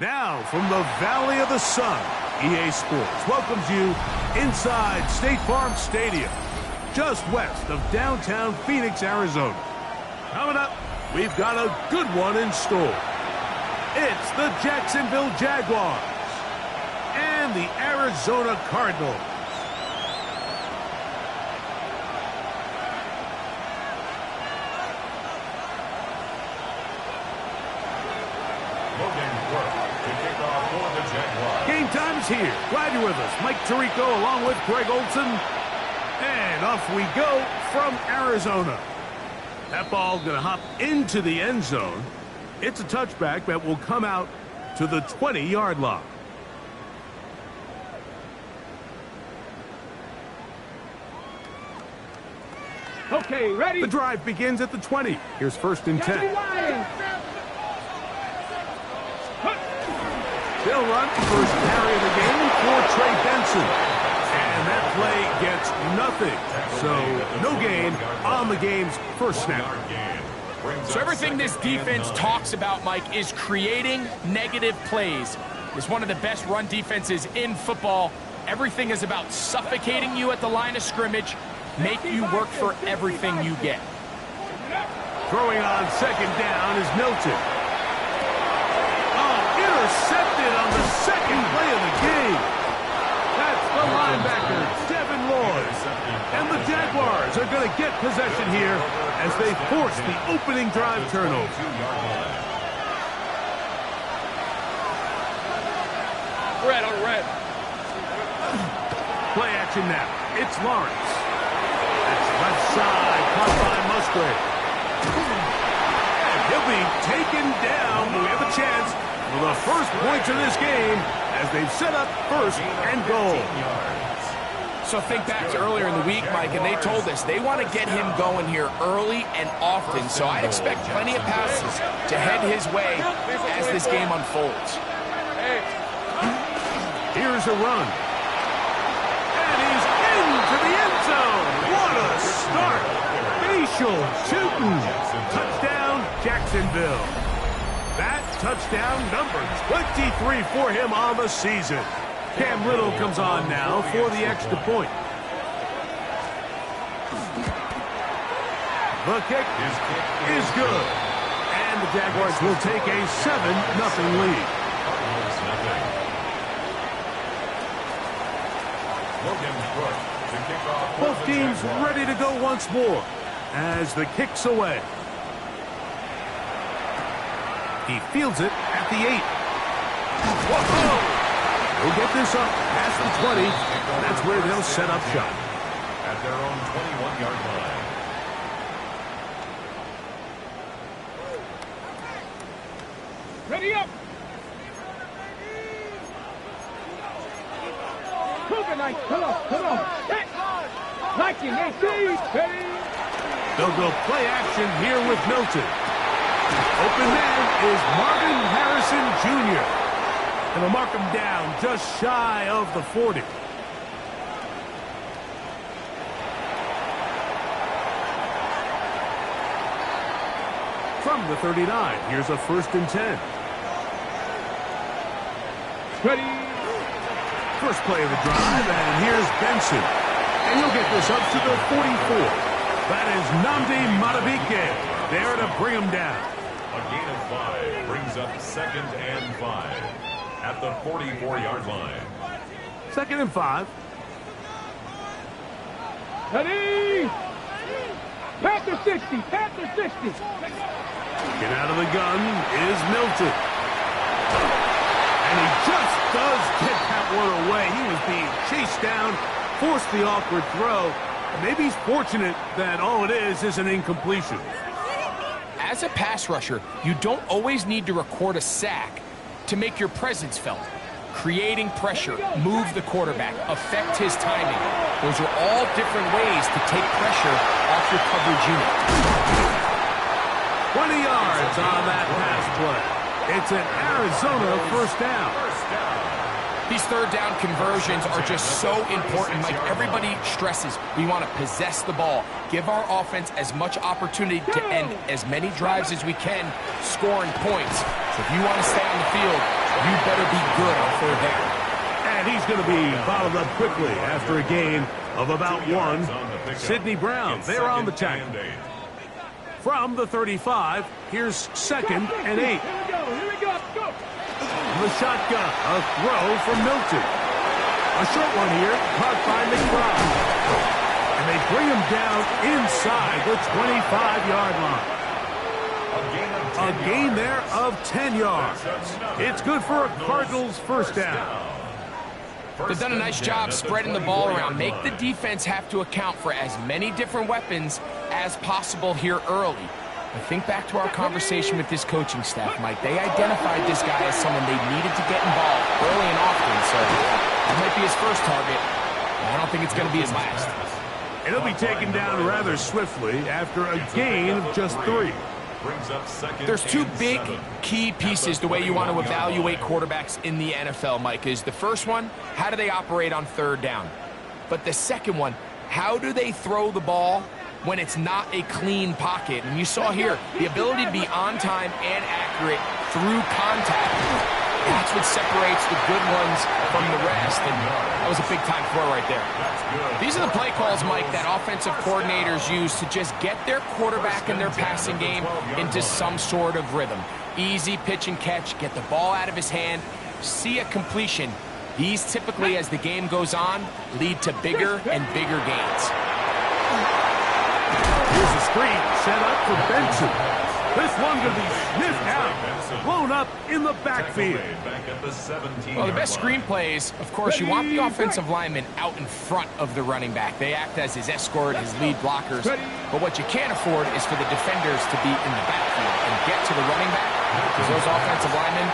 Now, from the Valley of the Sun, EA Sports welcomes you inside State Farm Stadium, just west of downtown Phoenix, Arizona. Coming up, we've got a good one in store. It's the Jacksonville Jaguars and the Arizona Cardinal. Game time is here. Glad you're with us. Mike Tirico along with Greg Olson. And off we go from Arizona. That ball going to hop into the end zone. It's a touchback that will come out to the 20-yard line. Okay, ready? The drive begins at the 20. Here's 1st and 10. They'll run first carry of the game for Trey Benson. And that play gets nothing. So no gain on the game's first snap. So everything this defense talks about, Mike, is creating negative plays. It's one of the best run defenses in football. Everything is about suffocating you at the line of scrimmage, make you work for everything you get. Throwing on 2nd down is Milton. Intercepted on the 2nd play of the game. That's the linebacker, Devin Lloyd. And the Jaguars are going to get possession here as they force the opening drive turnover. Red on red. Play action now. It's Lawrence. That's left side, caught by Musgrave. And he'll be taken down. We have a chance for the first points of this game as they've set up 1st and goal. So think back to earlier in the week, Mike, and they told us they want to get him going here early and often. So I expect plenty of passes to head his way as this game unfolds. Here's a run. And he's into the end zone. What a start. Facial shooting. Touchdown, Jacksonville. That touchdown number 23 for him on the season. Cam Little comes on now for the extra point. The kick is good. And the Jaguars will take a 7-0 lead. Both teams ready to go once more as the kick's away. He fields it at the 8. Whoa! They'll get this up past the 20. And that's where they'll set up shop. At their own 21-yard line. Ready up. Come on. Hit. Like you, ready. They'll go play action here with Milton. Open man is Marvin Harrison Jr. And they'll mark him down just shy of the 40. From the 39, here's a 1st and 10. Ready. First play of the drive, and here's Benson. And he'll get this up to the 44. That is Nnamdi Madubuike there to bring him down. A gain of 5 brings up 2nd and 5 at the 44-yard line. 2nd and 5. Ready. Panther 60. Get out of the gun is Milton. And he just does get that one away. He was being chased down, forced the awkward throw. Maybe he's fortunate that all it is an incompletion. As a pass rusher, you don't always need to record a sack to make your presence felt. Creating pressure, move the quarterback, affect his timing. Those are all different ways to take pressure off your coverage unit. 20 yards on that pass play. It's an Arizona 1st down. These 3rd down conversions are just so important. Like everybody stresses, we want to possess the ball, give our offense as much opportunity to end as many drives as we can, scoring points. So if you want to stay on the field, You better be good on 4th down. And he's going to be bottled up quickly after a gain of about 1. Sidney Brown, they're on the tackle. From the 35, here's 2nd and 8. Here we go, go. The shotgun, a throw from Milton. A short one here, caught by McBride. And they bring him down inside the 25-yard line. A gain there of 10 yards. It's good for a Cardinals first down. They've done a nice job spreading the ball around. Make the defense have to account for as many different weapons as possible here early. But think back to our conversation with this coaching staff, Mike. They identified this guy as someone they needed to get involved early and often. So that might be his first target. I don't think it's going to be his last. It'll be taken down rather swiftly after a gain of just 3. There's 2 big key pieces the way you want to evaluate quarterbacks in the NFL, Mike. Is the first one, how do they operate on 3rd down? But the second one, how do they throw the ball when it's not a clean pocket? And you saw here the ability to be on time and accurate through contact. That's what separates the good ones from the rest, and that was a big-time throw right there. These are the play calls, Mike, that offensive coordinators use to just get their quarterback and their passing game into some sort of rhythm. Easy pitch and catch, get the ball out of his hand, see a completion. These typically, as the game goes on, lead to bigger and bigger gains. Here's a screen set up for Benson. This one going to be sniffed out, blown up in the backfield. Well, the best screen plays, of course, you want the offensive lineman out in front of the running back. They act as his escort, his lead blockers. But what you can't afford is for the defenders to be in the backfield and get to the running back, because those offensive linemen,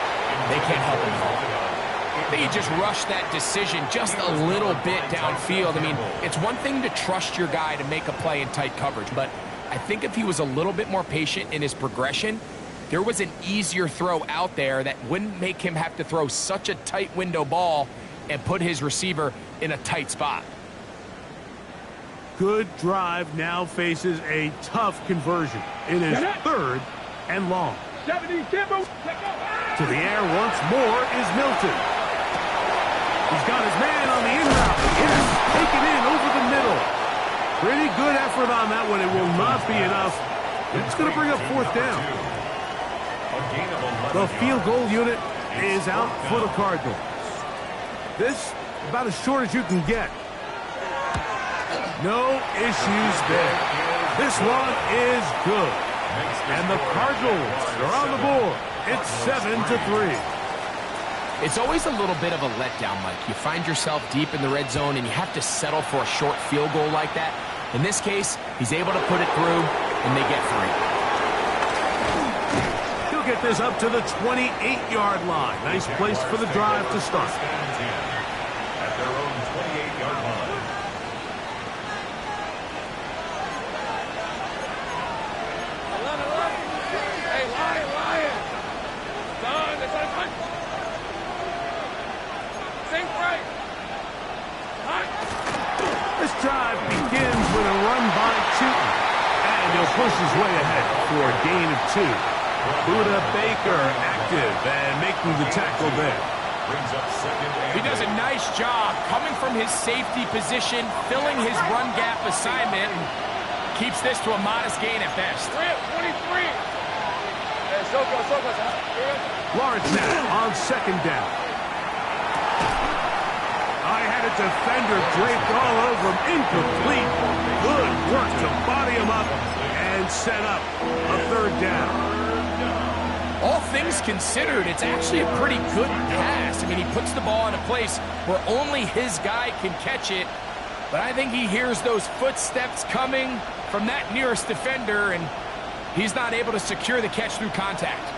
they can't help him at all. They just rush that decision just a little bit downfield. I mean, it's one thing to trust your guy to make a play in tight coverage, but I think if he was a little bit more patient in his progression, there was an easier throw out there that wouldn't make him have to throw such a tight window ball and put his receiver in a tight spot. Good drive now faces a tough conversion. It is 3rd and long. To the air once more is Milton. He's got his man on the in route. It is taken in over the middle. Pretty good effort on that one. It will not be enough. It's going to bring up 4th down. The field goal unit is out for the Cardinals. This, about as short as you can get. No issues there. This one is good. And the Cardinals are on the board. It's 7-3. It's always a little bit of a letdown, Mike. You find yourself deep in the red zone and you have to settle for a short field goal like that. In this case, he's able to put it through, and they get 3. He'll get this up to the 28-yard line. Nice place for the drive to start. At their own 28-yard line. Hey, Lion! Son, it's on time. Think right. This drive begins with a run by Chuton. And he'll push his way ahead for a gain of 2. Buda Baker active and making the tackle there. He does a nice job coming from his safety position, filling his run gap assignment, and keeps this to a modest gain at best. 23. Lawrence now on 2nd down. I had a defender draped all over him. Incomplete. Good work to body him up and set up a 3rd down. All things considered, it's actually a pretty good pass. I mean, he puts the ball in a place where only his guy can catch it. But I think he hears those footsteps coming from that nearest defender, and he's not able to secure the catch through contact.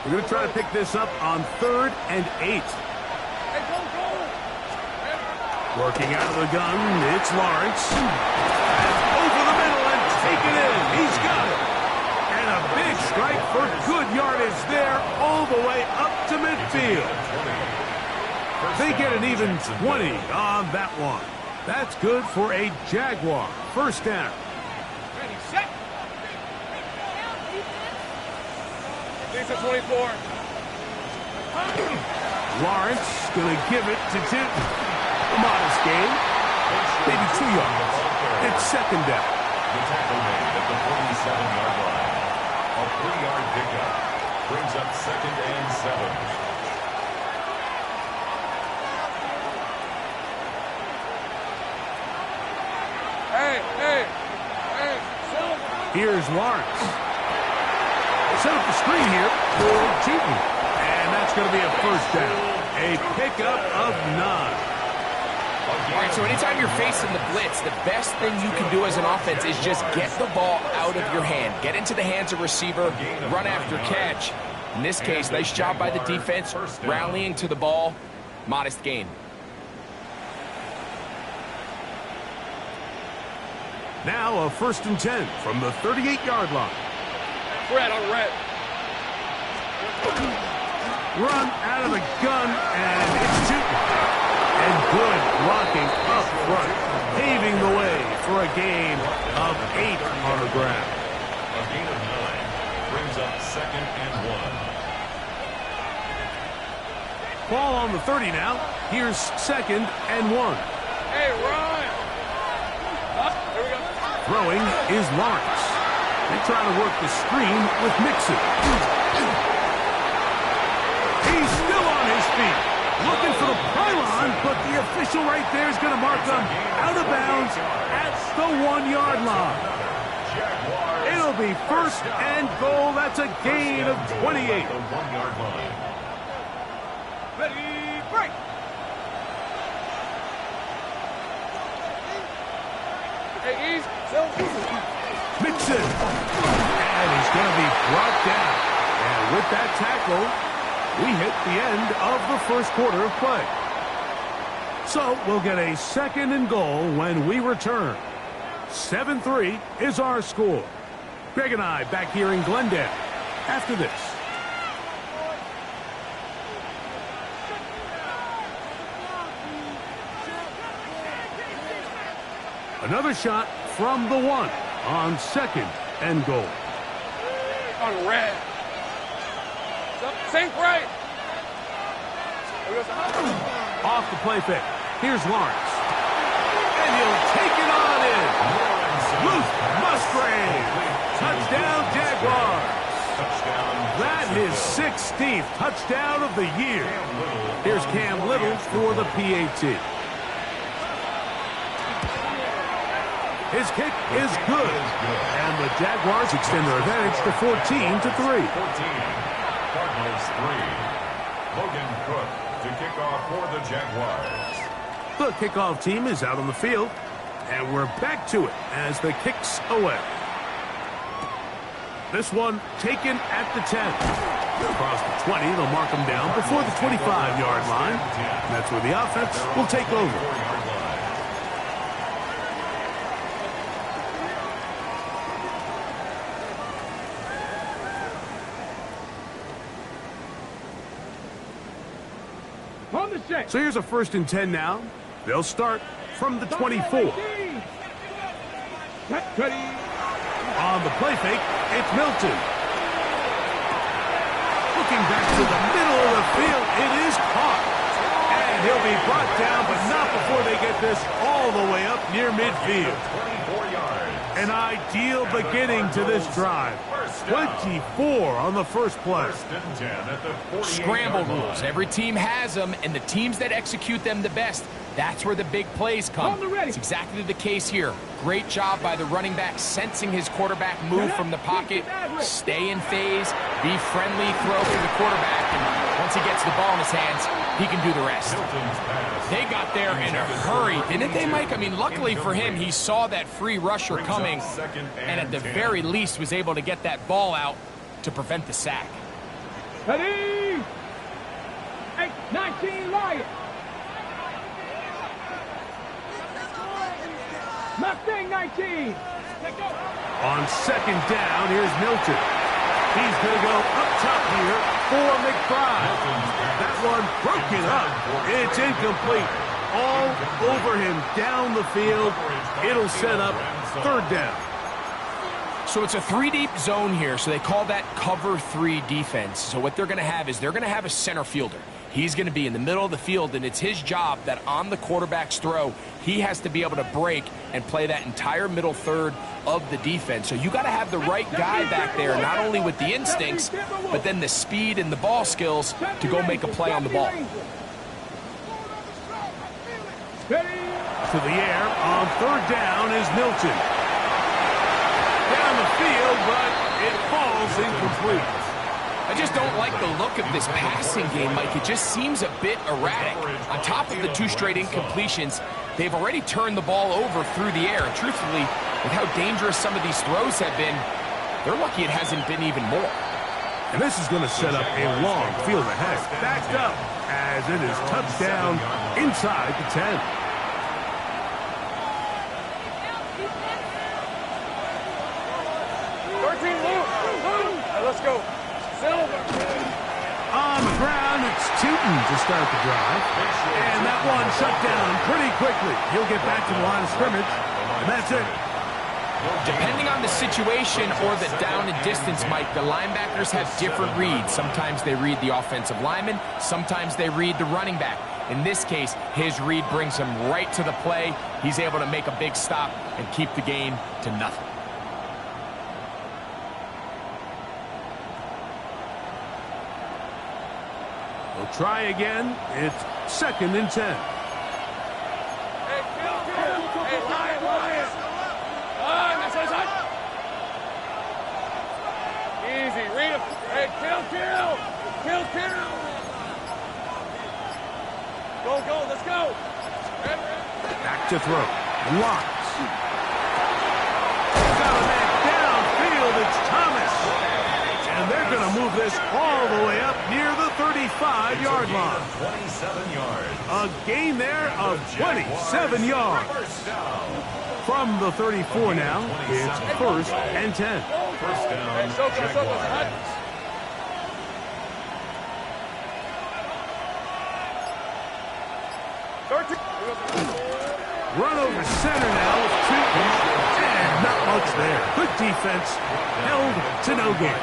We're going to try to pick this up on 3rd and 8. Working out of the gun, it's Lawrence. And over the middle and taken in. He's got it. And a big strike for good yardage there all the way up to midfield. They get an even 20 on that one. That's good for a Jaguar. First down. Ready, set. Lisa 24. Lawrence going to give it to Tinton. A modest gain. Maybe 2 yards. It's second down. The tackle made at the 47-yard line. A 3-yard pickup brings up second and 7. Hey. Here's Lawrence. Set up the screen here for Tinton. And that's going to be a first down. A pickup of 9. All right, so anytime you're facing the blitz, the best thing you can do as an offense is just get the ball out of your hand. Get into the hands of receiver, run after catch. In this case, nice job by the defense, rallying to the ball. Modest gain. Now a first and 10 from the 38-yard line. Red on red. Run out of the gun, and it's Tinton. And good blocking up front, paving the way for a gain of 8 on the ground. A gain of 9 brings up second and 1. Ball on the 30 now. Here's second and 1. Hey, run. Here we go. Throwing is Lawrence. They try to work the screen with Mixon. He's still on his feet. Looking for the pylon, but the official right there is going to mark them out of bounds at the 1-yard line. It'll be first and goal. That's a gain of 28. The 1-yard line. Ready, break. Hey, ease. Mixon. And he's going to be brought down. And with that tackle, we hit the end of the first quarter of play. So we'll get a second and goal when we return. 7-3 is our score. Greg and I back here in Glendale after this. Another shot from the 1 on second and goal. On red. Sink right. Off the play fake. Here's Lawrence. And he'll take it on in. Luke Musgrave. Touchdown, Jaguars. That is 16th touchdown of the year. Here's Cam Little for the PAT. His kick is good. And the Jaguars extend their advantage to 14-3. Cardinals 3. Logan Cook to kick off for the Jaguars. The kickoff team is out on the field, and we're back to it as the kick's away. This one taken at the 10. Across the 20, they'll mark them down before the 25-yard line. And that's where the offense will take over. So here's a first and 10 now. They'll start from the 24. On the play fake, it's Milton. Looking back to the middle of the field, it is caught. And he'll be brought down, but not before they get this all the way up near midfield. 24 yards. An ideal beginning to this drive. 24 on the first play. Scramble rules. Every team has them, and the teams that execute them the best, that's where the big plays come. It's exactly the case here. Great job by the running back sensing his quarterback move from the pocket, stay in phase, be friendly, throw to the quarterback, and once he gets the ball in his hands, he can do the rest. They got there in a hurry, didn't they, Mike? I mean, luckily for him, he saw that free rusher coming, and at the very least was able to get that ball out to prevent the sack. Ready? 19 Lions. Mustang 19. On second down, here's Milton. He's going to go up top here for McBride. That one broken up. It's incomplete. all over him down the field. It'll set up third down. So it's a 3-deep zone here, so they call that cover 3 defense. So what they're going to have is they're going to have a center fielder. He's going to be in the middle of the field, and it's his job that on the quarterback's throw, he has to be able to break and play that entire middle third of the defense. So you got to have the right guy back there, not only with the instincts, but then the speed and the ball skills to go make a play on the ball. To the air on third down is Milton. Down the field, but it falls incomplete. I just don't like the look of this passing game, Mike. It just seems a bit erratic. On top of the 2 straight incompletions, they've already turned the ball over through the air. And truthfully, with how dangerous some of these throws have been, they're lucky it hasn't been even more. And this is going to set up a long field ahead. Backed up as it is touchdown inside the 10. Let's go. On the ground, it's Tootin to start the drive. And that one shut down pretty quickly. He'll get back to the line of scrimmage, and that's it. Depending on the situation or the down and distance, Mike, the linebackers have different reads. Sometimes they read the offensive lineman. Sometimes they read the running back. In this case, his read brings him right to the play. He's able to make a big stop and keep the gain to nothing. We'll try again. It's 2nd and 10. Hey, Lion. Easy, read him. Hey, kill. Go, let's go. Back to throw. Locks. Got a man downfield. It's Thomas. And they're going to move this all the way up near the 35-yard line. 27 yards. A gain there of 27 yards. From the 34 now, it's 1st and 10. First down, Jaguars. Run over center now with Tootin. And not much there. Good defense. Held to no gain.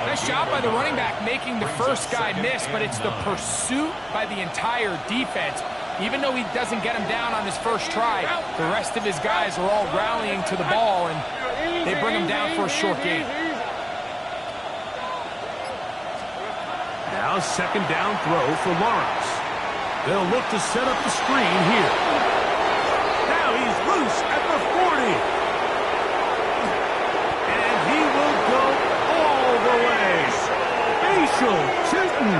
Nice job by the running back making the first guy miss, but it's the pursuit by the entire defense. Even though he doesn't get him down on his first try, the rest of his guys are all rallying to the ball, and they bring him down for a short gain. Now 2nd down throw for Lawrence. They'll look to set up the screen here. Now he's loose at the 40. And he will go all the way. Facial Tootin.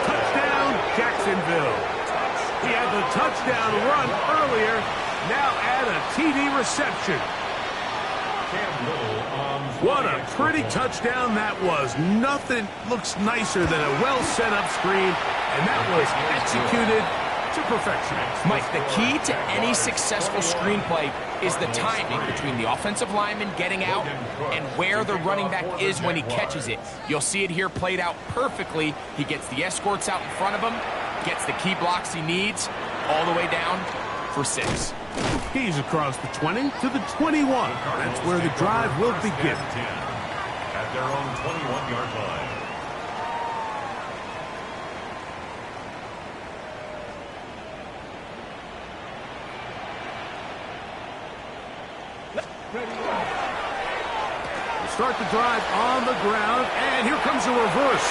Touchdown, Jacksonville. He had the touchdown run earlier. Now add a TD reception. What a pretty touchdown that was. Nothing looks nicer than a well-set-up screen, and that was executed to perfection. Mike, the key to any successful screenplay is the timing between the offensive lineman getting out and where the running back is when he catches it. You'll see it here played out perfectly. He gets the escorts out in front of him, gets the key blocks he needs, all the way down for 6. He's across the 20 to the 21. That's where the drive will begin. At their own 21-yard line. We'll start the drive on the ground, and here comes a reverse.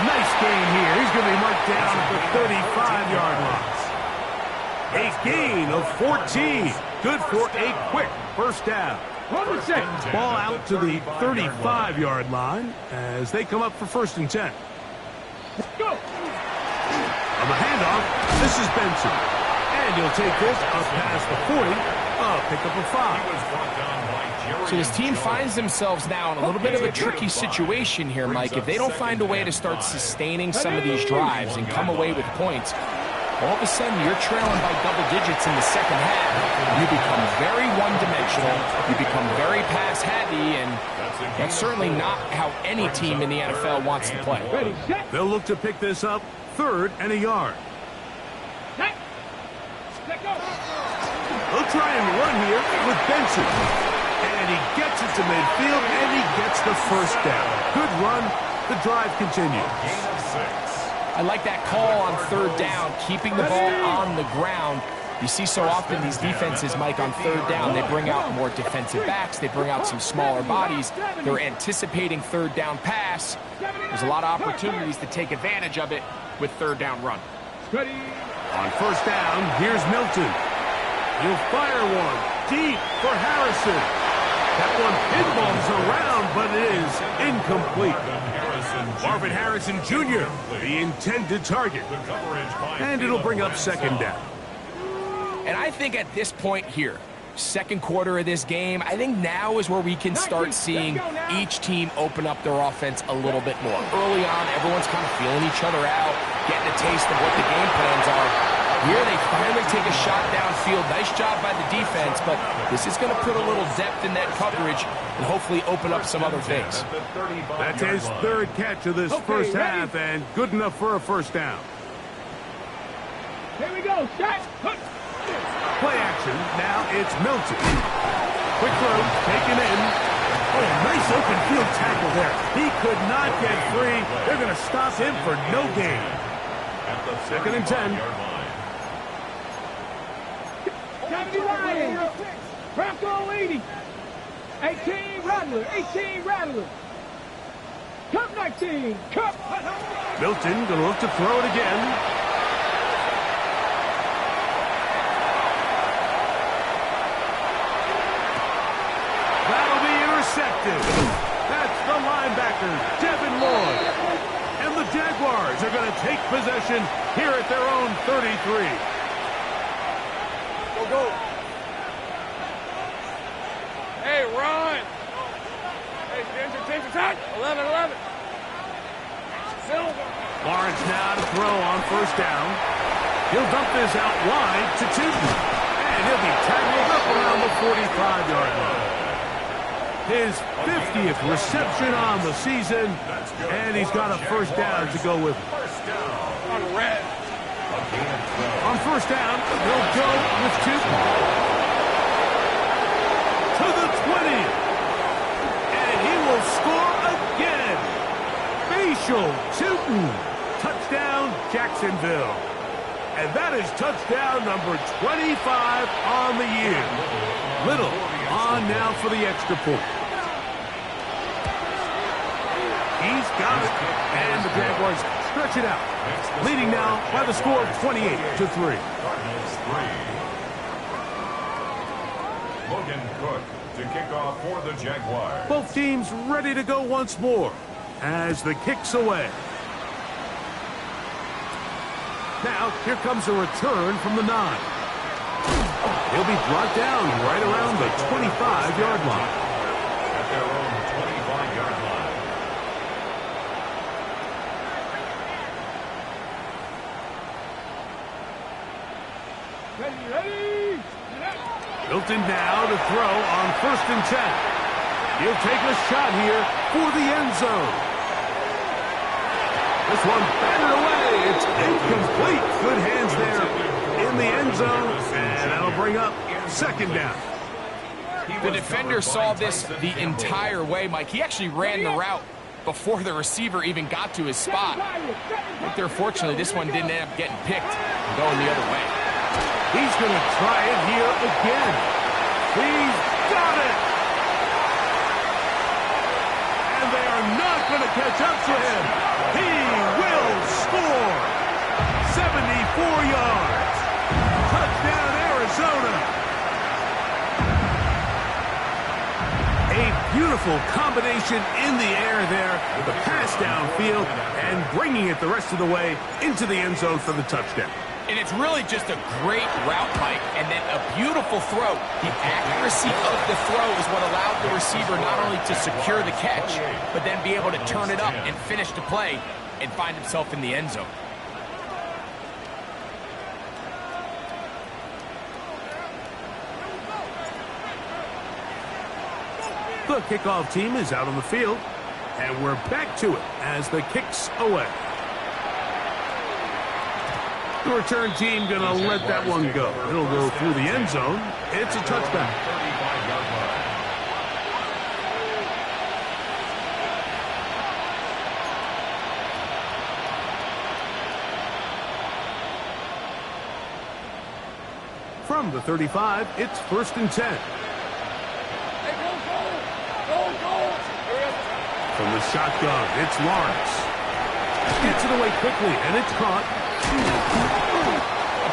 Nice gain here. He's going to be marked down at the 35-yard line. A gain of 14. Good for a quick first down. Ball out to the 35-yard line as they come up for 1st and 10. Go. On the handoff, this is Benson. And he'll take this up past the 40. Pick up a 5. So this team finds themselves now in a little bit of a tricky situation here, Mike. If they don't find a way to start sustaining some of these drives and come away with points, all of a sudden you're trailing by double digits in the second half. You become very one-dimensional. You become very pass-heavy, and that's certainly not how any team in the NFL wants to play. They'll look to pick this up 3rd and a yard. They'll try and run here with Benson. And he gets it to midfield, and he gets the first down. Good run. The drive continues. Gain of 6. I like that call on third down, keeping the ball on the ground. You see so often these defenses, Mike, on third down, they bring out more defensive backs. They bring out some smaller bodies. They're anticipating third down pass. There's a lot of opportunities to take advantage of it with third down run. On first down, here's Milton. He'll fire one deep for Harrison. That one pinballs around, but it is incomplete. Marvin Harrison Jr., the intended target. And it'll bring up second down. And I think at this point here, second quarter of this game, I think now is where we can start seeing each team open up their offense a little bit more. Early on, everyone's kind of feeling each other out, getting a taste of what the game plans are. Here they finally take a shot downfield. Nice job by the defense, but this is going to put a little depth in that coverage and hopefully open up some other things. That's his third catch of this first half, and good enough for a first down. Here we go, shot. Play action, now it's Milton. Quick throw, taken in. Oh, nice open field tackle there. He could not get free. They're going to stop him for no gain. Second and 10. Bronco 80. 18 Rattler. 18 Rattler. Cup 19. Cup. Milton going to look to throw it again. That'll be intercepted. That's the linebacker, Devin Lloyd. And the Jaguars are going to take possession here at their own 33. Go. Hey, run. Hey, attention, touch. 11. Silver. Lawrence now to throw on first down. He'll dump this out wide to Tootin. And he'll be tackled up around the 45-yard line. His 50th reception on the season, and he's got a first down to go with. On red. On first down, they'll go with Tootin. To the 20. And he will score again. Facial Tootin. Touchdown, Jacksonville. And that is touchdown number 25 on the year. Little on now for the extra point. He's got it. And the Jaguars stretch it out. Leading now by the score of 28-3. Cardinals 3. Logan Cook to kick off for the Jaguars. Both teams ready to go once more as the kick's away. Now, here comes a return from the 9. He'll be brought down right around the 25-yard line. At their own 25-yard line. Ready. Milton now to throw on first and 10. He'll take a shot here for the end zone. This one batted away. It's incomplete. Good hands there in the end zone, and that'll bring up second down. The defender saw this the entire way, Mike. He actually ran the route before the receiver even got to his spot. But fortunately, this one didn't end up getting picked and going the other way. He's going to try it here again. He's got it. And they are not going to catch up to him. He will score. 74 yards. Touchdown, Arizona. A beautiful combination in the air there with the pass downfield and bringing it the rest of the way into the end zone for the touchdown. And it's really just a great route, Mike, and then a beautiful throw. The accuracy of the throw is what allowed the receiver not only to secure the catch, but then be able to turn it up and finish the play and find himself in the end zone. The kickoff team is out on the field, and we're back to it as the kick's away. The return team going to let that one go. It'll go through the end zone. It's a touchback. 35-yard line. From the 35, it's 1st and 10. From the shotgun, it's Lawrence. Gets it away quickly, and it's caught. A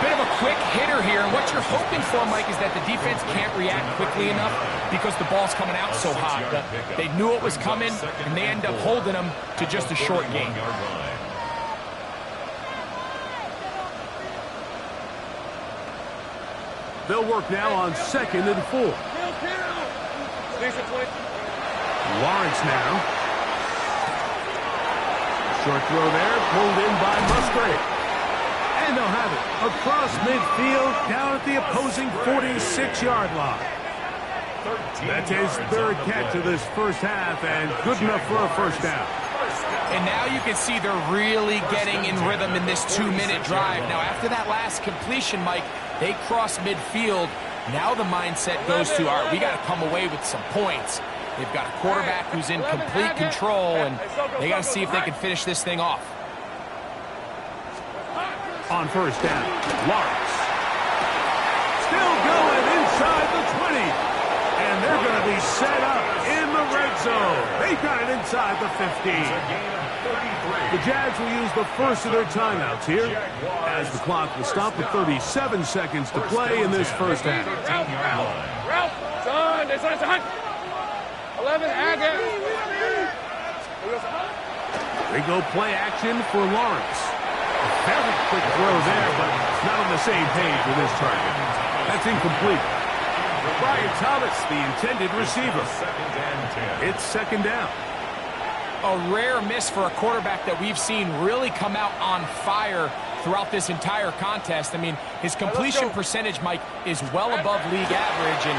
bit of a quick hitter here, and what you're hoping for, Mike, is that the defense can't react quickly enough because the ball's coming out so hot. They knew it was coming, and they end up holding them to just a short gain. They'll work now on 2nd and 4. Lawrence now. Short throw there, pulled in by Musgrave. And they'll have it across midfield, down at the opposing 46-yard line. That's his 3rd catch of this first half, and good enough for a first down. And now you can see they're really getting in rhythm in this 2-minute drive. Now, after that last completion, Mike, they cross midfield. Now the mindset goes to, all right, we got to come away with some points. They've got a quarterback who's in complete control, and they got to see if they can finish this thing off. On first down, Lawrence. Still going inside the 20. And they're going to be set up in the red zone. They got it inside the 15. The Jags will use the first of their timeouts here as the clock will stop with 37 seconds to play in this first half. Ralph, son, it's on. 11, Agate. They go play action for Lawrence. A very quick throw there, but not on the same page with his target. That's incomplete. Brian Thomas, the intended receiver. It's 2nd down. A rare miss for a quarterback that we've seen really come out on fire throughout this entire contest. I mean, his completion percentage, Mike, is well above league average, and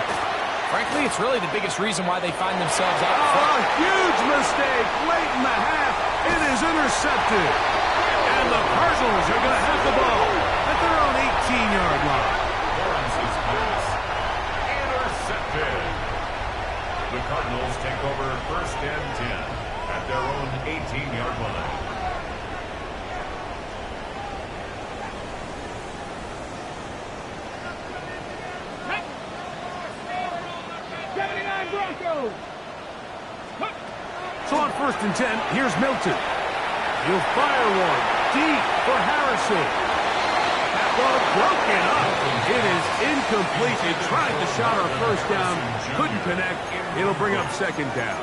frankly, it's really the biggest reason why they find themselves out front. A huge mistake late in the half. It is intercepted. And the Cardinals are going to have the ball at their own 18-yard line. Lawrence's pass intercepted. The Cardinals take over 1st and 10 at their own 18-yard line. So on 1st and 10, here's Milton. He'll fire one deep for Harrison. That ball broken up. It is incomplete. They tried the shot on 1st down. Couldn't connect. It'll bring up 2nd down.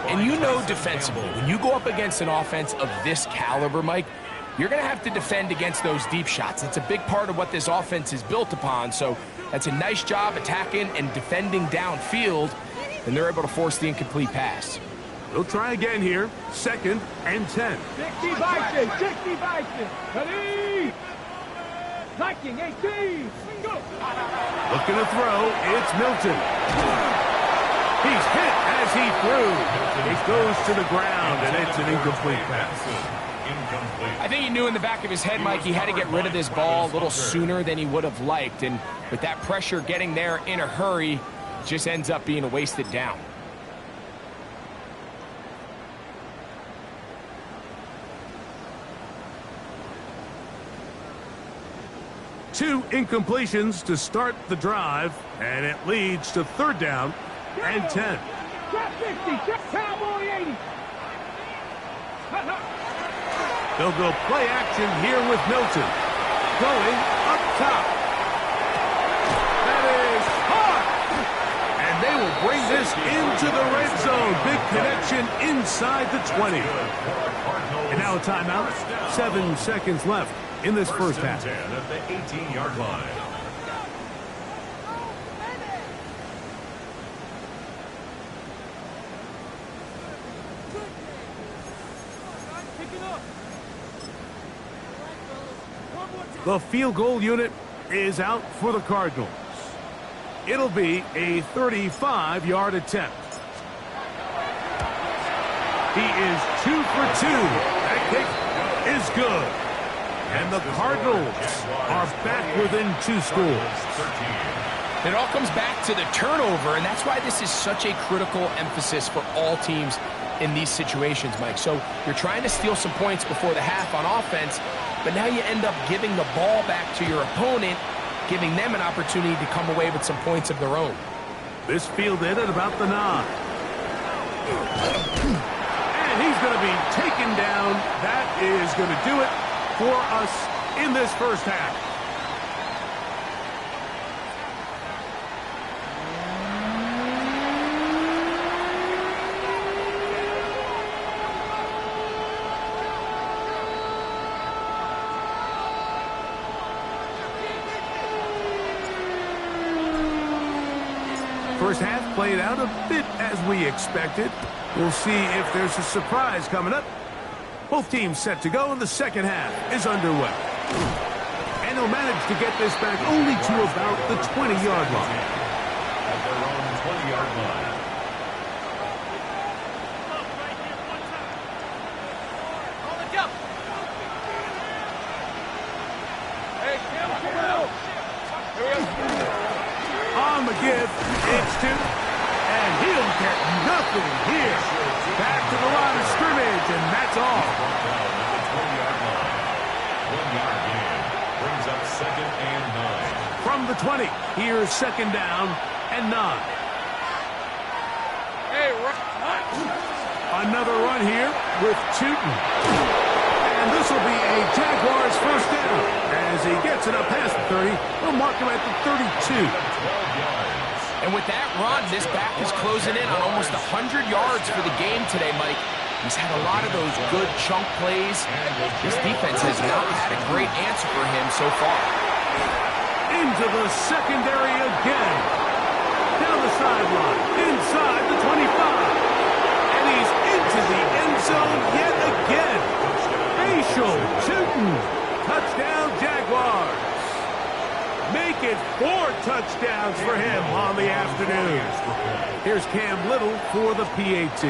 And you know defensively, when you go up against an offense of this caliber, Mike, you're going to have to defend against those deep shots. It's a big part of what this offense is built upon. So that's a nice job attacking and defending downfield, and they're able to force the incomplete pass. They'll try again here. 2nd and 10. 60 Vikings, 60 Vikings. Ready? Viking, 18. Go. Looking to throw. It's Milton. He's hit as he threw. It goes to the ground, and it's an incomplete pass. I think he knew in the back of his head, Mike, he had to get rid of this ball a little sooner than he would have liked. And with that pressure getting there in a hurry, it just ends up being a wasted down. Two incompletions to start the drive, and it leads to 3rd down and 10. Trap 60, Cowboy 80. They'll go play action here with Milton. Going up top. That is hard. And they will bring this into the red zone. Big connection inside the 20. And now a timeout. 7 seconds left in this first half. 10 at the 18-yard line. The field goal unit is out for the Cardinals. It'll be a 35-yard attempt. He is 2 for 2. That kick is good. And the Cardinals are back within 2 scores. It all comes back to the turnover, and that's why this is such a critical emphasis for all teams in these situations, Mike. So you're trying to steal some points before the half on offense, but now you end up giving the ball back to your opponent, giving them an opportunity to come away with some points of their own. This fielded at about the 9. And he's going to be taken down. That is going to do it for us in this first half. First half played out a bit as we expected. We'll see if there's a surprise coming up. Both teams set to go, and the second half is underway. And they'll manage to get this back only to about the 20-yard line. At their own 20-yard line. On the give, it's 2. And he'll get nothing here. Back to the line of scrimmage, and that's all. Down at the 20-yard line. 1-yard gain brings up 2nd and 9. From the 20, here's 2nd down and 9. Hey, Another run here with Tootin. And this will be a Jaguars first down. As he gets it up past the 30, we'll mark him at the 32. 12 yards. And with that run, this back is closing in on almost 100 yards for the game today, Mike. He's had a lot of those good chunk plays. This defense has not had a great answer for him so far. Into the secondary again. Down the sideline, inside the 25. And he's into the end zone yet again. Facial Tootin. Touchdown, Jaguars. Make it 4 touchdowns for him on the afternoon. Here's Cam Little for the PAT.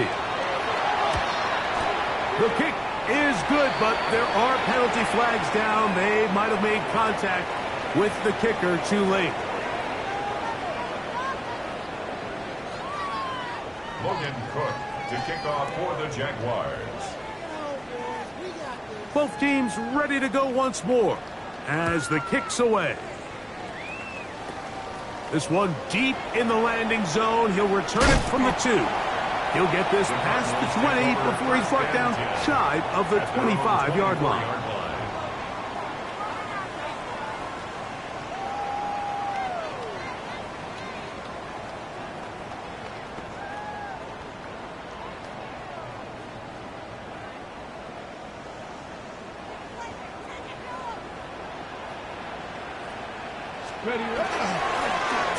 The kick is good, but there are penalty flags down. They might have made contact with the kicker too late. Logan Cook to kick off for the Jaguars. Both teams ready to go once more as the kick's away. This one deep in the landing zone. He'll return it from the 2. He'll get this past the 20 before he's brought down shy of the 25-yard line.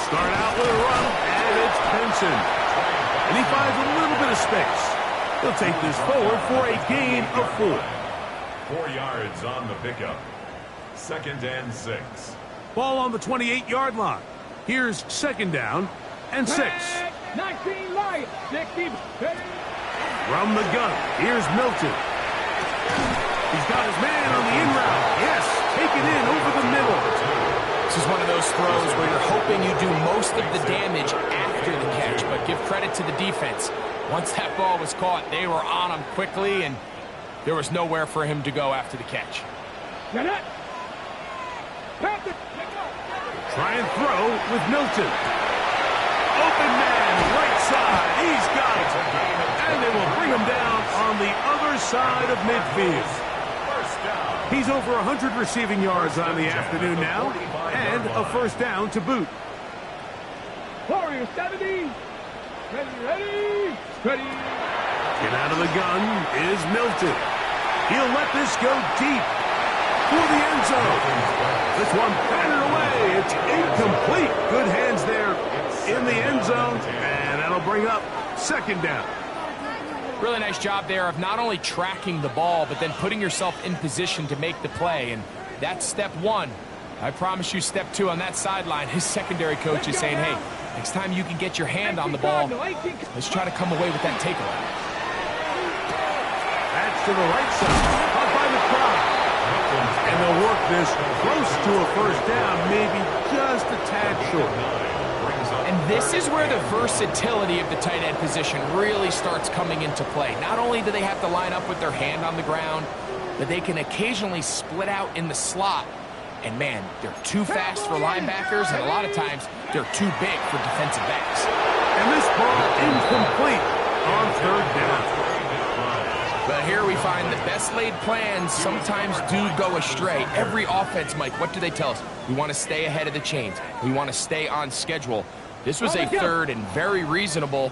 Start out with a run, and it's Benson. And he finds a little bit of space. He'll take this forward for a gain of 4. 4 yards on the pickup. 2nd and 6. Ball on the 28-yard line. Here's 2nd down and 6. 19 Lions. From the gun, here's Milton. He's got his man on the in route. Yes, taken in over the middle. This is one of those throws where you're hoping you do most of the damage after the catch, but give credit to the defense. Once that ball was caught, they were on him quickly, and there was nowhere for him to go after the catch. Try and throw with Milton. Open man, right side. He's got it. And they will bring him down on the other side of midfield. He's over 100 receiving yards on the afternoon now, and a first down to boot. Warrior 70. Ready. Get out of the gun is Milton. He'll let this go deep for the end zone. This one batted away. It's incomplete. Good hands there in the end zone, and that'll bring up 2nd down. Really nice job there of not only tracking the ball, but then putting yourself in position to make the play. And that's step 1. I promise you step 2 on that sideline. His secondary coach is saying, hey, next time you can get your hand on the ball, let's try to come away with that takeaway. That's to the right side. Caught by the crowd. And they'll work this close to a first down, maybe just a tad short. And this is where the versatility of the tight end position really starts coming into play. Not only do they have to line up with their hand on the ground, but they can occasionally split out in the slot. And man, they're too fast for linebackers, and a lot of times they're too big for defensive backs. And this ball incomplete on third down. But here we find the best laid plans sometimes do go astray. Every offense, Mike, what do they tell us? We want to stay ahead of the chains. We want to stay on schedule. This was a third and very reasonable.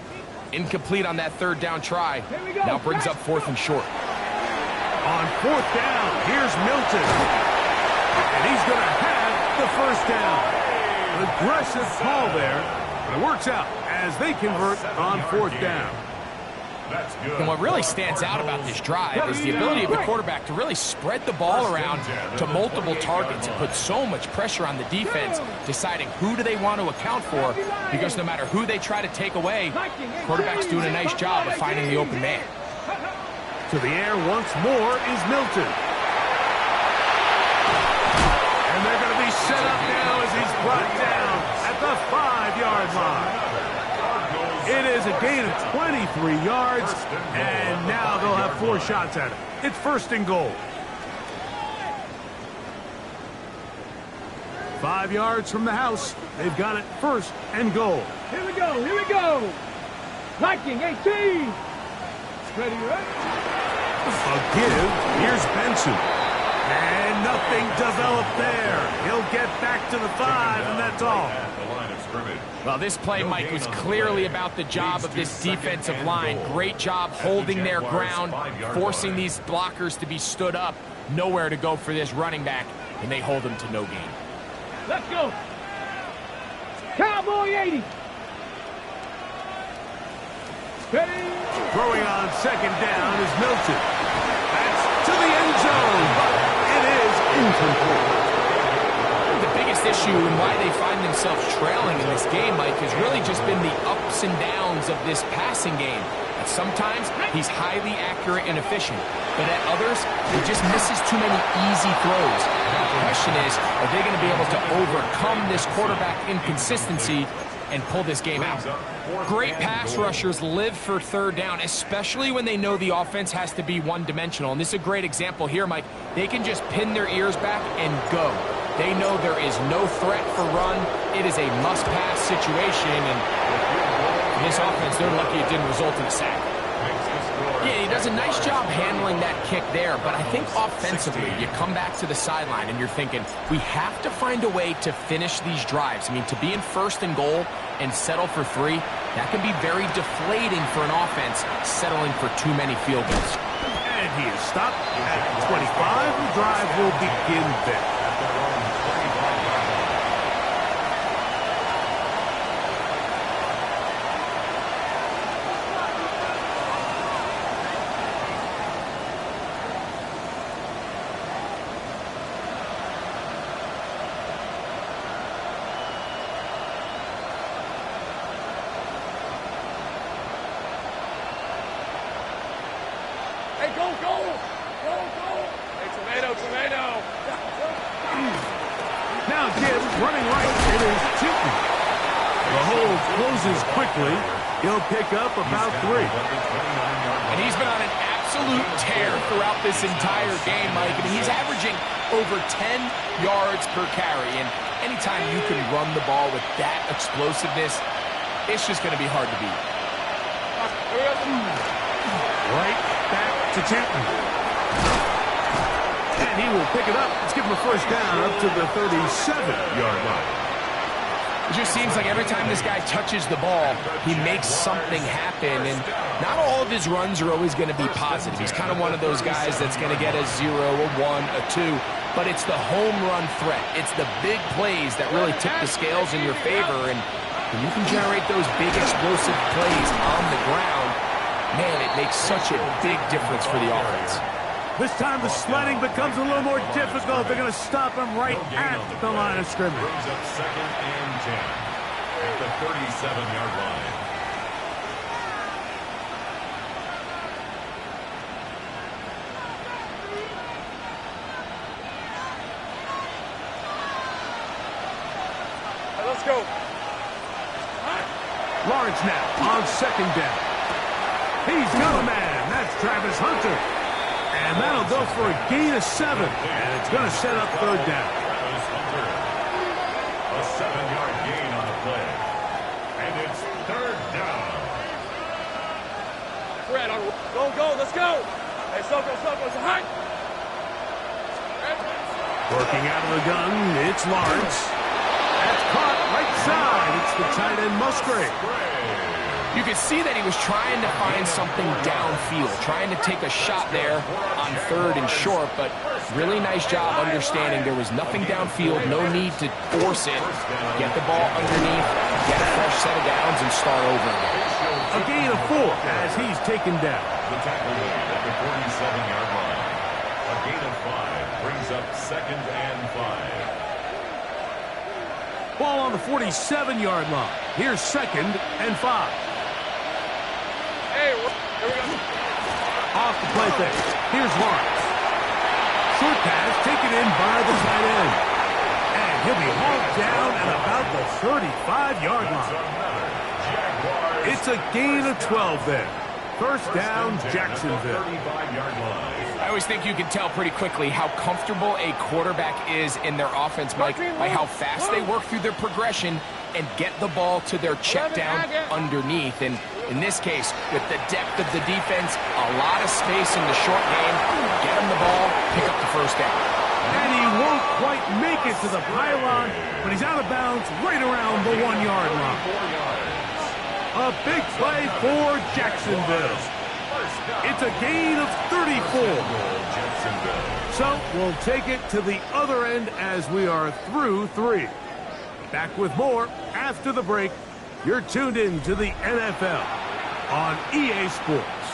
Incomplete on that third down try. Now brings up fourth and short. On fourth down, here's Milton. And he's going to have the first down. An aggressive call there, but it works out as they convert on fourth down. And what really stands out about this drive is the ability of the quarterback to really spread the ball around to multiple targets and put so much pressure on the defense, deciding who do they want to account for, because no matter who they try to take away, the quarterback's doing a nice job of finding the open man. To the air once more is Milton. And they're going to be set up now as he's brought down at the 5-yard line. It is a gain of 23 yards, and now they'll have 4 shots at it. It's first and goal. 5 yards from the house. They've got it first and goal. Here we go, here we go. Viking 18. Ready, right? A give. Here's Benson. And nothing developed there. He'll get back to the 5, and that's all. Well, this play, Mike, was clearly about the job of this defensive line. Great job holding their ground, forcing these blockers to be stood up. Nowhere to go for this running back, and they hold him to no gain. Let's go. Cowboy 80. Ready. Throwing on second down is Milton. That's to the end zone, but it is incomplete. The biggest issue and why they find themselves trailing in this game, Mike, has really just been the ups and downs of this passing game. And sometimes he's highly accurate and efficient, but at others, he just misses too many easy throws. The question is, are they going to be able to overcome this quarterback inconsistency and pull this game out? Great pass rushers live for third down, especially when they know the offense has to be one-dimensional. And this is a great example here, Mike. They can just pin their ears back and go. They know there is no threat for run. It is a must-pass situation, and for this offense, they're lucky it didn't result in a sack. Yeah, he does a nice job handling that kick there, but I think offensively, you come back to the sideline and you're thinking, we have to find a way to finish these drives. I mean, to be in first and goal and settle for 3, that can be very deflating for an offense settling for too many field goals. And he is stopped at 25. The drive will begin there. Now Gibbs running right. It is Chilton. The hold closes quickly. He'll pick up about 3. And he's been on an absolute tear throughout this entire game, Mike. I mean, he's averaging over 10 yards per carry. And anytime you can run the ball with that explosiveness, it's just going to be hard to beat. Right back to Chilton. And he will pick it up. Let's give him a first down up to the 37-yard line. It just seems like every time this guy touches the ball, he makes something happen. And not all of his runs are always going to be positive. He's kind of one of those guys that's going to get a 0, a 1, a 2. But it's the home run threat. It's the big plays that really tip the scales in your favor. And when you can generate those big explosive plays on the ground, man, it makes such a big difference for the offense. This time the sledding becomes a little more difficult. They're going to stop him right at the line of scrimmage. Brings up second and 10 at the 37-yard line. go. Lawrence now on second down. He's got a man. That's Travis Hunter. And that'll go for a gain of 7. And it's going to set up third down. Travis Hunter. A 7-yard gain on the play. And it's third down. Fred, go, let's go. Hey, Soko, it's a hike. Working out of the gun, it's Lawrence. That's caught right side. It's the tight end Musgrave. You could see that he was trying to find something downfield, trying to take a shot there on third and short, but really nice job understanding there was nothing downfield, no need to force it. Get the ball underneath, get a fresh set of downs, and start over again. A gain of 4 as he's taken down. The tackle made at the 47-yard line. A gain of 5 brings up 2nd and 5. Ball on the 47-yard line. Here's 2nd and 5. Hey, here we go. Off the play fake. Here's Lawrence. Short pass taken in by the tight end. And he'll be hauled down at about the 35-yard line. It's a gain of 12 there. First down, Jacksonville. I always think you can tell pretty quickly how comfortable a quarterback is in their offense, Mike, by how fast they work through their progression and get the ball to their check down underneath. And in this case, with the depth of the defense, a lot of space in the short game, get him the ball, pick up the first down. And he won't quite make it to the pylon, but he's out of bounds right around the 1-yard line. A big play for Jacksonville. It's a gain of 34. So we'll take it to the other end as we are through 3. Back with more after the break. You're tuned in to the NFL on EA Sports.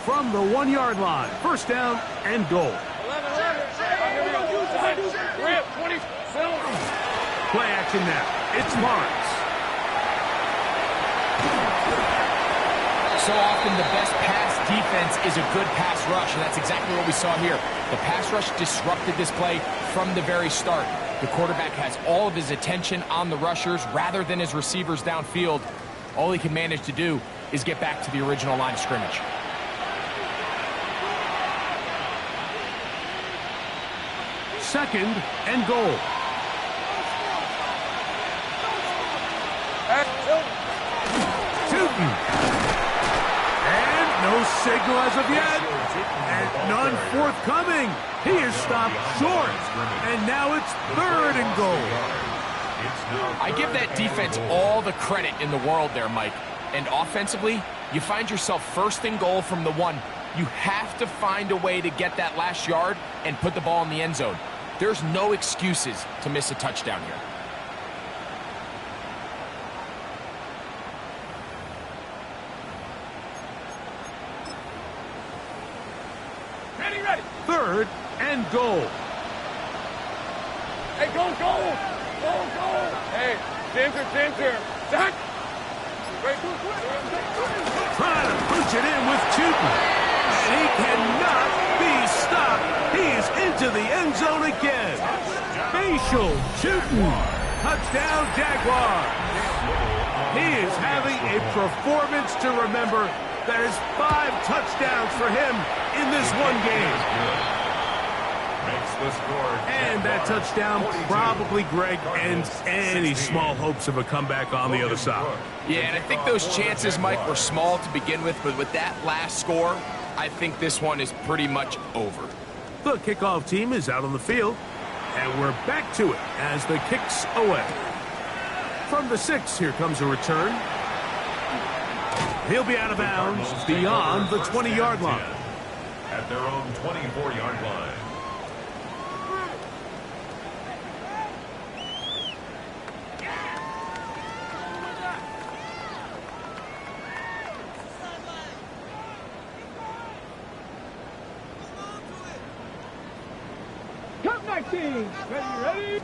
From the 1-yard line, first down and goal. 11. Here we go. Grip, 20. Play action now. It's Lawrence. So often the best pass defense is a good pass rush, and that's exactly what we saw here. The pass rush disrupted this play from the very start. The quarterback has all of his attention on the rushers rather than his receivers downfield. All he can manage to do is get back to the original line of scrimmage. Second and goal. Tootin. And no signal as of yet. And none forthcoming. He is stopped short. And now it's third and goal. I give that defense all the credit in the world there, Mike. And offensively, you find yourself first and goal from the 1. You have to find a way to get that last yard and put the ball in the end zone. There's no excuses to miss a touchdown here. Ready. Third and goal. Hey, go. Hey, Ginger. Zach. Trying to punch it in with Tootin. And he cannot be stopped. He is into the end zone again. Facial Tootin. Touchdown, Jaguar. He is having a performance to remember. There's 5 touchdowns for him in this one game. And that touchdown probably, Greg, ends any small hopes of a comeback on the other side. Yeah, and I think those chances, Mike, were small to begin with, but with that last score, I think this one is pretty much over. The kickoff team is out on the field, and we're back to it as the kick's away. From the 6, here comes a return. He'll be out of bounds beyond the 20-yard line. At their own 24-yard line. Cut 19. Ready.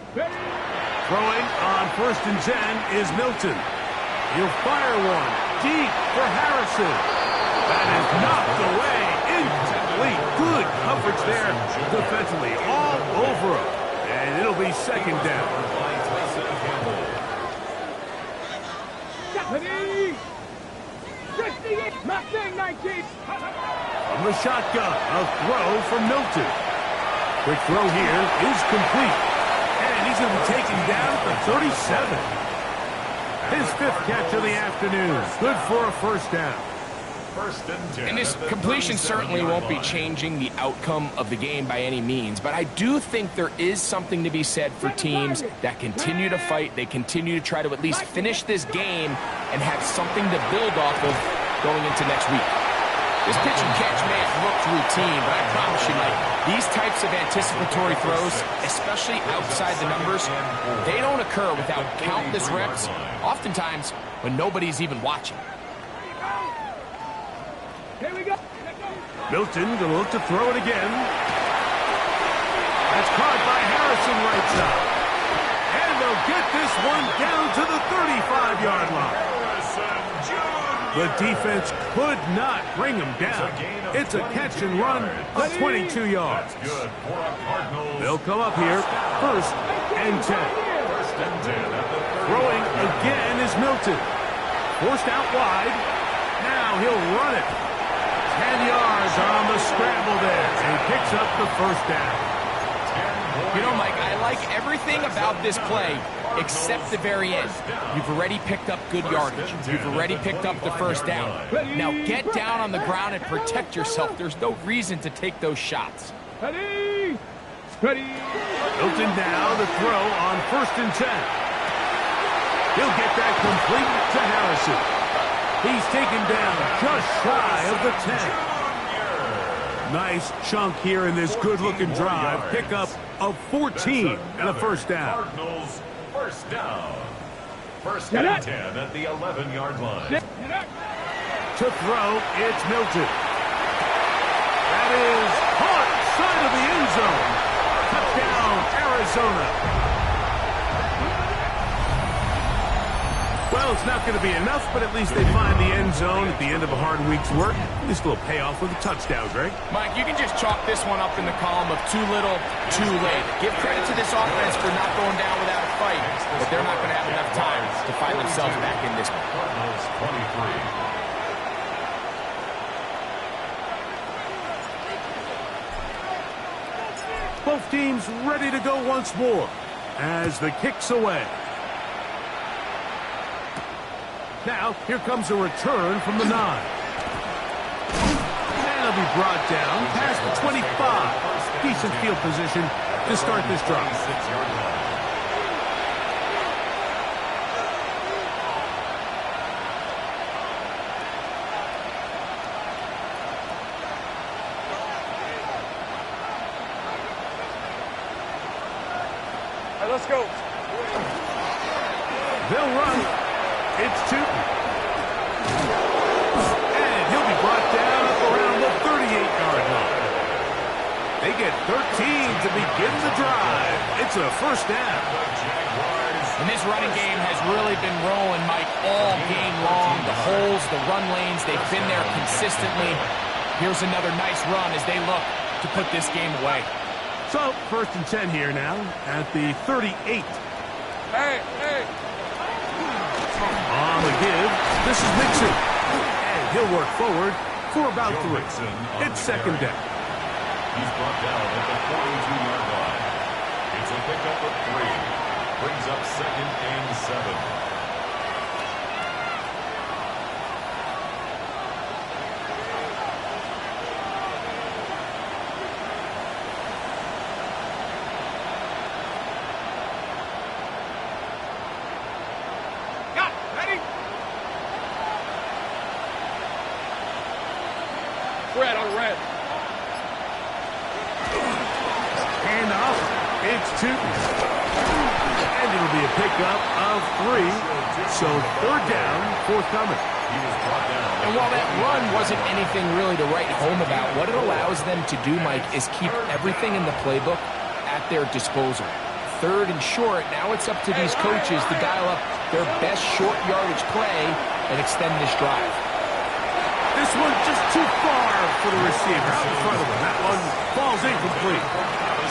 Throwing on 1st and 10 is Milton. He'll fire one deep for Harrison. That is knocked away. Incomplete. Good coverage there defensively. All over him. And it'll be second down. Ready? 68, Mustang 19. From the shotgun, a throw from Milton. Quick throw here is complete. And he's going to be taken down at the 37. His 5th catch of the afternoon. Good for a first down. And this completion certainly won't be changing the outcome of the game by any means, but I do think there is something to be said for teams that continue to fight. They continue to try to at least finish this game and have something to build off of going into next week. This pitch and catch may have looked routine, but I promise you, Mike, these types of anticipatory throws, especially outside the numbers, they don't occur without countless reps, oftentimes when nobody's even watching. Here we go. Milton going to look to throw it again. That's caught by Harrison right side. And they'll get this one down to the 35-yard line. The defense could not bring him down. It's a catch and run of 22 yards. They'll come up here, 1st and 10. Throwing again is Milton. Forced out wide. Now he'll run it. 10 yards on the scramble there, and he picks up the first down. You know, Mike, I like everything about this play except the very end. You've already picked up good yardage. You've already picked up the first down. Now get down on the ground and protect yourself. There's no reason to take those shots. Ready? Ready? Milton now the throw on 1st and 10. He'll get that complete to Harrison. He's taken down just shy of the 10. Nice chunk here in this good-looking drive. Pickup of 14 and a first down. Cardinals first down. 1st and 10 at the 11-yard line. To throw, it's Milton. That is caught side of the end zone. Touchdown, Arizona. Well, it's not going to be enough, but at least they find the end zone at the end of a hard week's work. At least a little payoff with a touchdown, Greg. Mike, you can just chalk this one up in the column of too little, too late. Give credit to this offense for not going down without a fight, but they're not going to have enough time to find themselves back in this one. Cardinals 23. Both teams ready to go once more as the kick's away. Now, here comes a return from the 9. And he'll be brought down past the 25. Decent field position to start this drive. 6-yard line. All right, let's go. They'll run. It's 2. And he'll be brought down up around the 38-yard line. They get 13 to begin the drive. It's a first down. And this running game has really been rolling, Mike, all game long. The holes, the run lanes, they've been there consistently. Here's another nice run as they look to put this game away. So, 1st and 10 here now at the 38. Hey. On the give, this is Mixon. And he'll work forward for about 3. It's second down. He's brought down at the 42-yard line. It's a pickup of 3. Brings up 2nd and 7. Red on red. Hand off. It's 2. And it'll be a pickup of 3. So 3rd down, forthcoming. And while that run wasn't anything really to write home about, what it allows them to do, Mike, is keep everything in the playbook at their disposal. 3rd and short, now it's up to these coaches to dial up their best short yardage play and extend this drive. This one just too far for the receiver out in front of him. That one falls incomplete.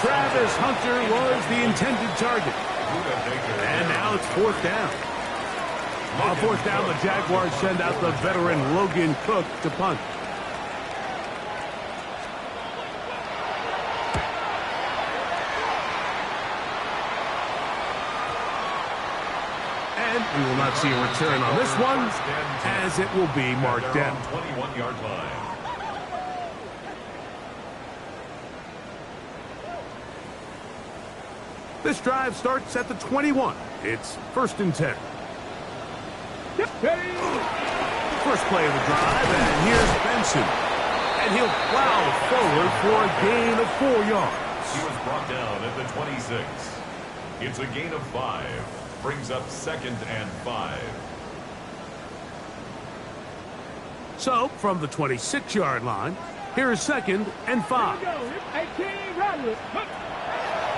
Travis Hunter was the intended target. And now it's fourth down. On fourth down, the Jaguars send out the veteran Logan Cook to punt. And we will not see a return on this one, as it will be marked down. 21-yard line. This drive starts at the 21. It's 1st and 10. First play of the drive, and here's Benson. And he'll plow forward for a gain of 4 yards. He was brought down at the 26. It's a gain of 5. Brings up 2nd and 5. So, from the 26-yard line, here is 2nd and 5.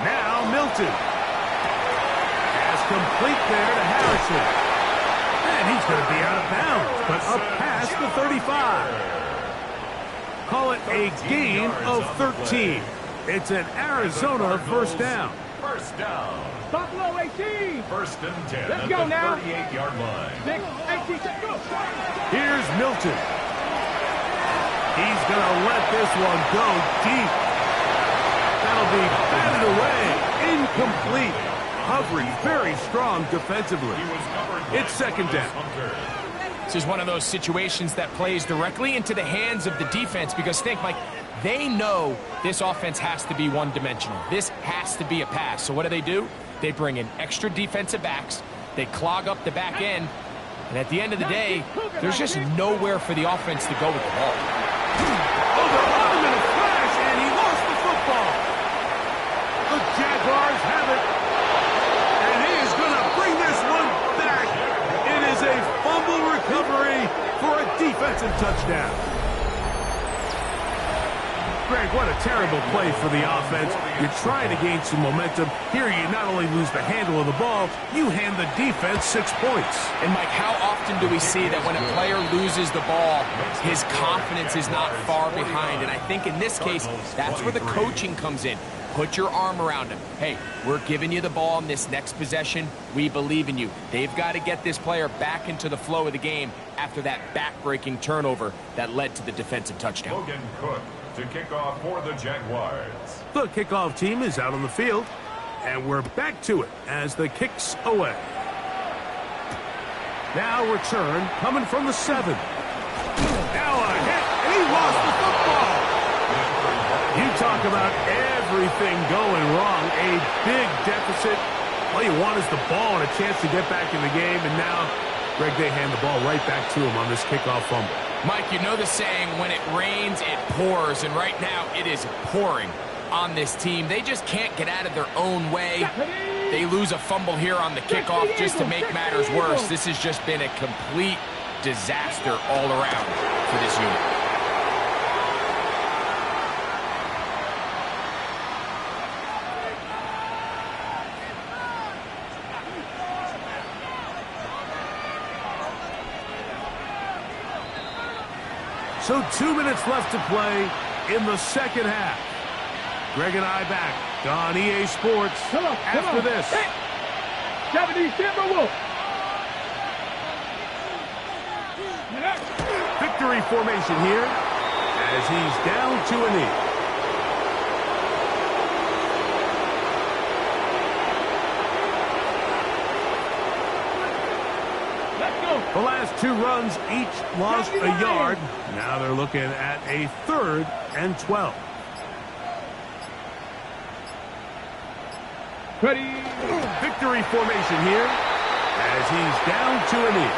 Now Milton. Pass complete there to Harrison. And he's going to be out of bounds, but up past the 35. Call it a gain of 13. It's an Arizona first down. First down. Buffalo 18. 1st and 10 Let's at go the now. 38-yard line. 6, 18, go. Here's Milton. He's going to let this one go deep. That'll be batted away. Incomplete. Hovering very strong defensively. It's 2nd down. This is one of those situations that plays directly into the hands of the defense because think, Mike, they know this offense has to be one-dimensional. This has to be a pass. So what do? They bring in extra defensive backs. They clog up the back end. And at the end of the day, there's just nowhere for the offense to go with the ball. Over on him in a flash, and he lost the football. The Jaguars have it. And he is going to bring this one back. It is a fumble recovery for a defensive touchdown. Greg, what a terrible play for the offense. You're trying to gain some momentum. Here you not only lose the handle of the ball, you hand the defense 6 points. And, Mike, how often do we see that when a player loses the ball, his confidence is not far behind? And I think in this case, that's where the coaching comes in. Put your arm around him. Hey, we're giving you the ball in this next possession. We believe in you. They've got to get this player back into the flow of the game after that back-breaking turnover that led to the defensive touchdown. Logan Cook to kick off for the Jaguars. The kickoff team is out on the field, and we're back to it as the kick's away. Now return coming from the 7. Now a hit, and he lost the football. You talk about everything going wrong. A big deficit. All you want is the ball and a chance to get back in the game, and now Greg, they hand the ball right back to him on this kickoff fumble. Mike, you know the saying, when it rains, it pours, and right now it is pouring on this team. They just can't get out of their own way. They lose a fumble here on the kickoff just to make matters worse. This has just been a complete disaster all around for this unit. So 2 minutes left to play in the second half. Greg and I back on EA Sports after this. Hey. 70 Timberwolves. Victory formation here as he's down to a knee. The last 2 runs each lost a yard. Now they're looking at a 3rd and 12. Ready. Victory formation here as he's down to a knee.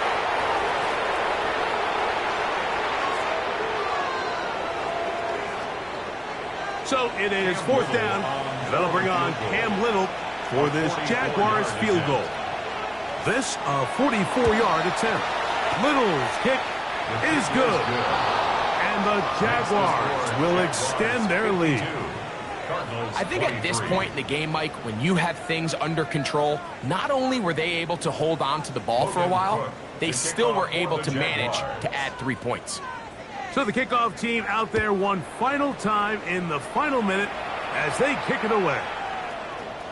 So it is 4th down. That'll bring on Cam Little for this Jaguars field goal. This a 44-yard attempt. Little's kick is good. And the Jaguars will extend their lead. I think at this point in the game, Mike, when you have things under control, not only were they able to hold on to the ball for a while, they still were able to manage to add 3 points. So the kickoff team out there one final time in the final minute as they kick it away.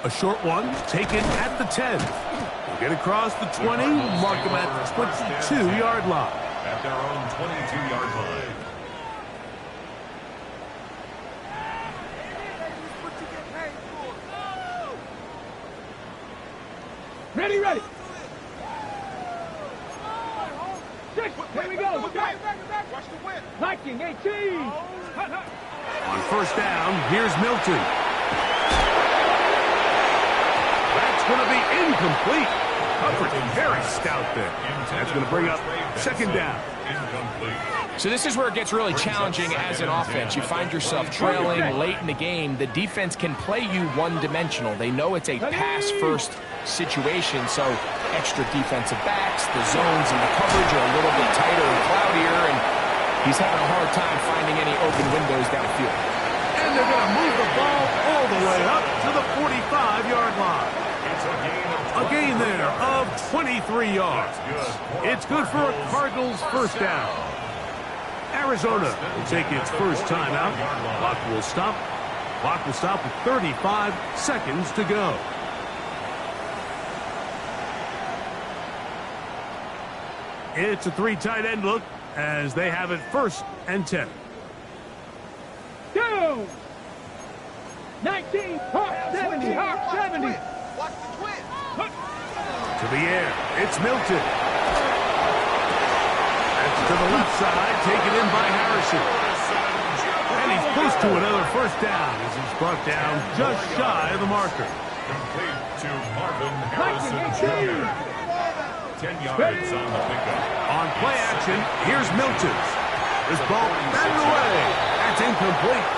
A short one taken at the 10. They'll get across the 20, mark them at the 22-yard line. At their own 22-yard line. Ready, ready. Six. Here we go. Viking 18. On first down, here's Milton. That's going to be incomplete. Coverage very stout there. That's going to bring up second down. So this is where it gets really challenging as an offense. You find yourself trailing late in the game. The defense can play you one-dimensional. They know it's a pass-first situation, so extra defensive backs, the zones and the coverage are a little bit tighter and cloudier, and he's having a hard time finding any open windows downfield. And they're going to move the ball all the way up to the 45-yard line. A gain there of 23 yards. It's good for a Cardinals first down. Arizona will take its first timeout. Clock will stop. Clock will stop with 35 seconds to go. It's a three tight end look as they have it first and 10. Down. 19. Hawk 70. Hawk 70. Watch the twin. To the air. It's Milton. That's to the left side, taken in by Harrison. And he's close to another first down as he's brought down just shy of the marker. Complete to Marvin Harrison Jr. 10 yards on the pickup. On play action, here's Milton. This ball batted away. That's incomplete.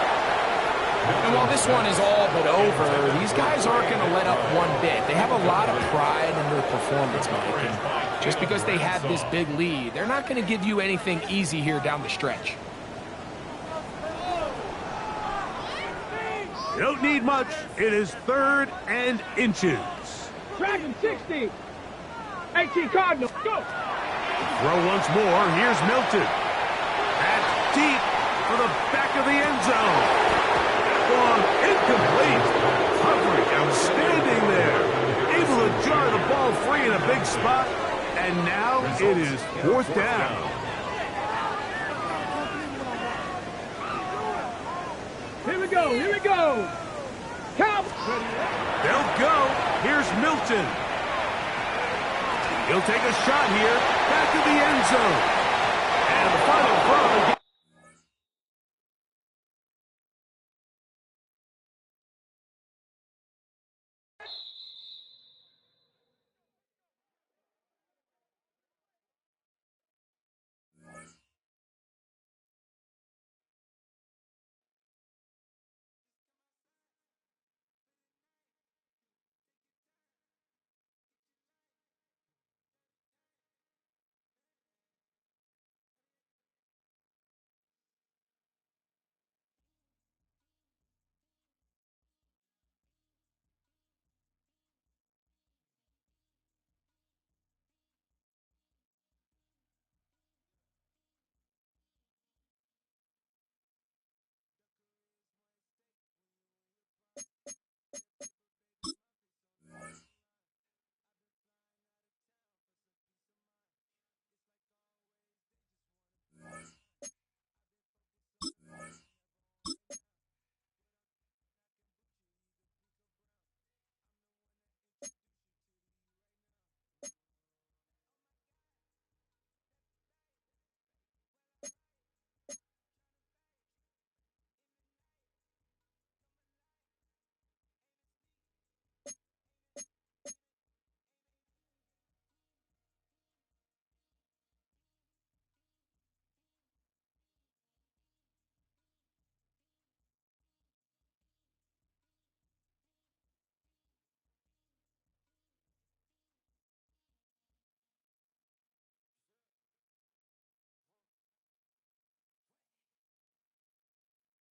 And while this one is all but over, these guys aren't going to let up one bit. They have a lot of pride in their performance, Mike. And just because they have this big lead, they're not going to give you anything easy here down the stretch. You don't need much. It is third and inches. Dragon 60. 18 Cardinal. Go. Throw once more. Here's Milton. That's deep for the back of the end zone. Long, incomplete. Coverage outstanding there. Able to jar the ball free in a big spot. And now it is fourth down. Here we go. Here we go. Count. They'll go. Here's Milton. He'll take a shot here. Back of the end zone.